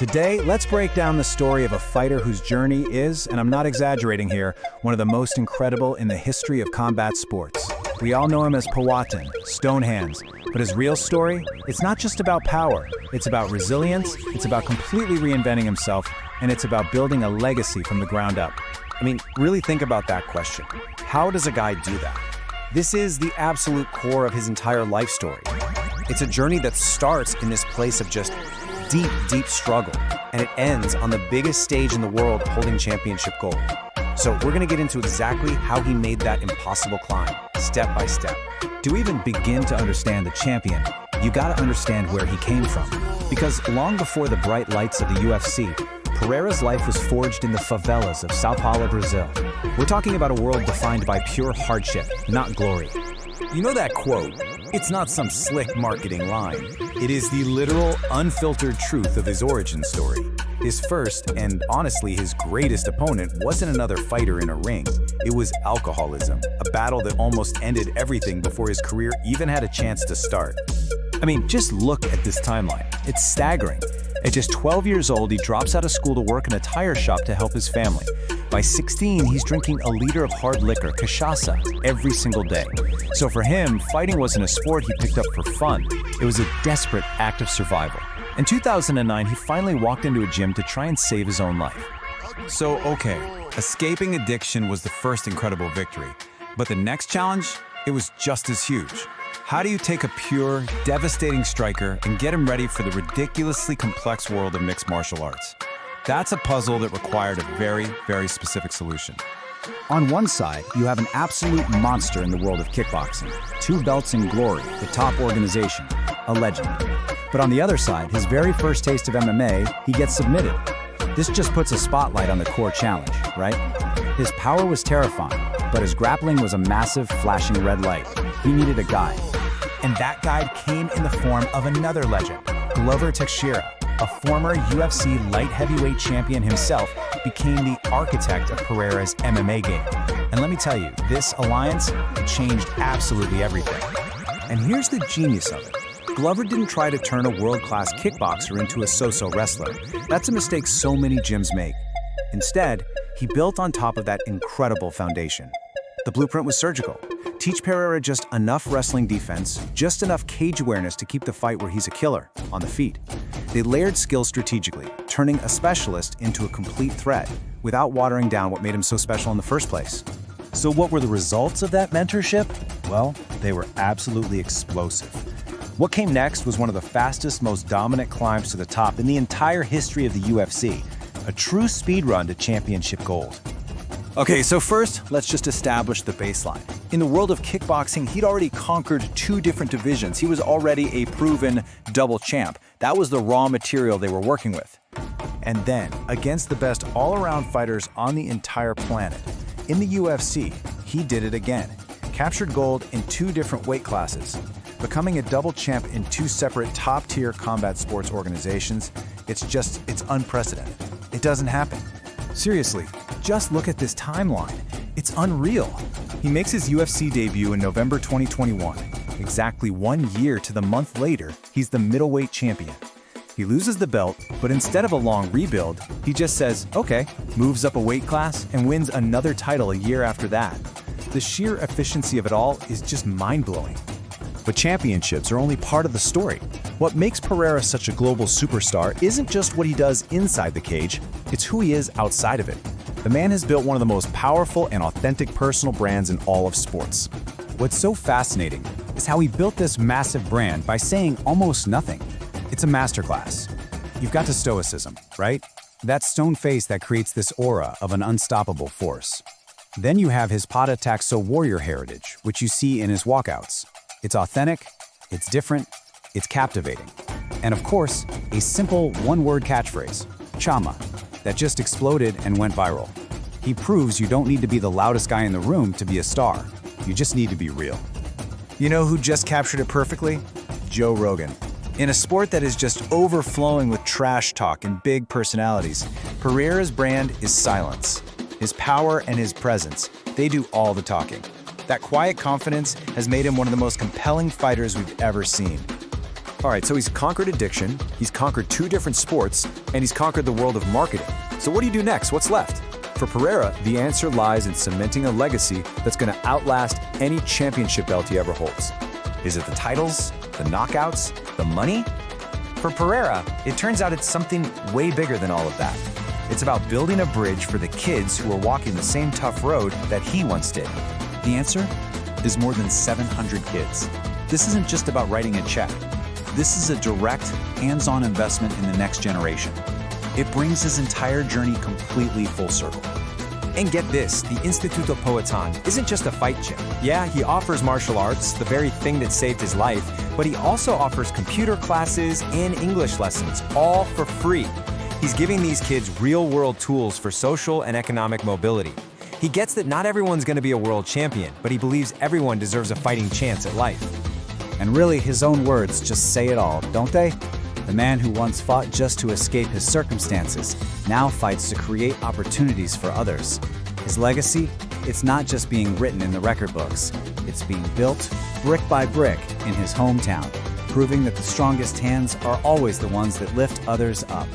Today, let's break down the story of a fighter whose journey is, and I'm not exaggerating here, one of the most incredible in the history of combat sports. We all know him as Poatan, Stone Hands, but his real story, it's not just about power. It's about resilience, it's about completely reinventing himself, and it's about building a legacy from the ground up. I mean, really think about that question. How does a guy do that? This is the absolute core of his entire life story. It's a journey that starts in this place of just deep, deep struggle, and it ends on the biggest stage in the world holding championship gold. So we're gonna get into exactly how he made that impossible climb, step by step. To even begin to understand the champion, you gotta understand where he came from. Because long before the bright lights of the UFC, Pereira's life was forged in the favelas of São Paulo, Brazil. We're talking about a world defined by pure hardship, not glory. You know that quote? It's not some slick marketing line. It is the literal, unfiltered truth of his origin story. His first, and honestly his greatest opponent, wasn't another fighter in a ring. It was alcoholism, a battle that almost ended everything before his career even had a chance to start. I mean, just look at this timeline. It's staggering. At just 12 years old, he drops out of school to work in a tire shop to help his family. By 16, he's drinking a liter of hard liquor, cachaça, every single day. So for him, fighting wasn't a sport he picked up for fun. It was a desperate act of survival. In 2009, he finally walked into a gym to try and save his own life. So, okay, escaping addiction was the first incredible victory. But the next challenge, it was just as huge. How do you take a pure, devastating striker and get him ready for the ridiculously complex world of mixed martial arts? That's a puzzle that required a very, very specific solution. On one side, you have an absolute monster in the world of kickboxing. 2 belts in glory, the top organization, a legend. But on the other side, his very first taste of MMA, he gets submitted. This just puts a spotlight on the core challenge, right? His power was terrifying, but his grappling was a massive, flashing red light. He needed a guide. And that guide came in the form of another legend, Glover Teixeira, a former UFC light heavyweight champion himself, became the architect of Pereira's MMA game. And let me tell you, this alliance changed absolutely everything. And here's the genius of it. Glover didn't try to turn a world-class kickboxer into a so-so wrestler. That's a mistake so many gyms make. Instead, he built on top of that incredible foundation. The blueprint was surgical. Teach Pereira just enough wrestling defense, just enough cage awareness to keep the fight where he's a killer, on the feet. They layered skills strategically, turning a specialist into a complete threat, without watering down what made him so special in the first place. So what were the results of that mentorship? Well, they were absolutely explosive. What came next was one of the fastest, most dominant climbs to the top in the entire history of the UFC, a true speed run to championship gold. Okay, so first, let's just establish the baseline. In the world of kickboxing, he'd already conquered 2 different divisions. He was already a proven double champ. That was the raw material they were working with. And then, against the best all-around fighters on the entire planet, in the UFC, he did it again. Captured gold in 2 different weight classes. Becoming a double champ in 2 separate top-tier combat sports organizations, it's unprecedented. It doesn't happen. Seriously, just look at this timeline. It's unreal. He makes his UFC debut in November 2021. Exactly 1 year to the month later, he's the middleweight champion. He loses the belt, but instead of a long rebuild, he just says, okay, moves up a weight class and wins another title a year after that. The sheer efficiency of it all is just mind-blowing. But championships are only part of the story. What makes Pereira such a global superstar isn't just what he does inside the cage, it's who he is outside of it. The man has built one of the most powerful and authentic personal brands in all of sports. What's so fascinating is how he built this massive brand by saying almost nothing. It's a masterclass. You've got the stoicism, right? That stone face that creates this aura of an unstoppable force. Then you have his Pata Taxo warrior heritage, which you see in his walkouts. It's authentic, it's different, it's captivating. And of course, a simple one-word catchphrase, Chama, that just exploded and went viral. He proves you don't need to be the loudest guy in the room to be a star. You just need to be real. You know who just captured it perfectly? Joe Rogan. In a sport that is just overflowing with trash talk and big personalities, Pereira's brand is silence. His power and his presence, they do all the talking. That quiet confidence has made him one of the most compelling fighters we've ever seen. All right, so he's conquered addiction, he's conquered 2 different sports, and he's conquered the world of marketing. So what do you do next? What's left? For Pereira, the answer lies in cementing a legacy that's going to outlast any championship belt he ever holds. Is it the titles, the knockouts, the money? For Pereira, it turns out it's something way bigger than all of that. It's about building a bridge for the kids who are walking the same tough road that he once did. The answer is more than 700 kids. This isn't just about writing a check. This is a direct, hands-on investment in the next generation. It brings his entire journey completely full circle. And get this, the Instituto Poatan isn't just a fight gym. Yeah, he offers martial arts, the very thing that saved his life, but he also offers computer classes and English lessons, all for free. He's giving these kids real-world tools for social and economic mobility. He gets that not everyone's going to be a world champion, but he believes everyone deserves a fighting chance at life. And really, his own words just say it all, don't they? The man who once fought just to escape his circumstances now fights to create opportunities for others. His legacy, it's not just being written in the record books. It's being built brick by brick in his hometown, proving that the strongest hands are always the ones that lift others up.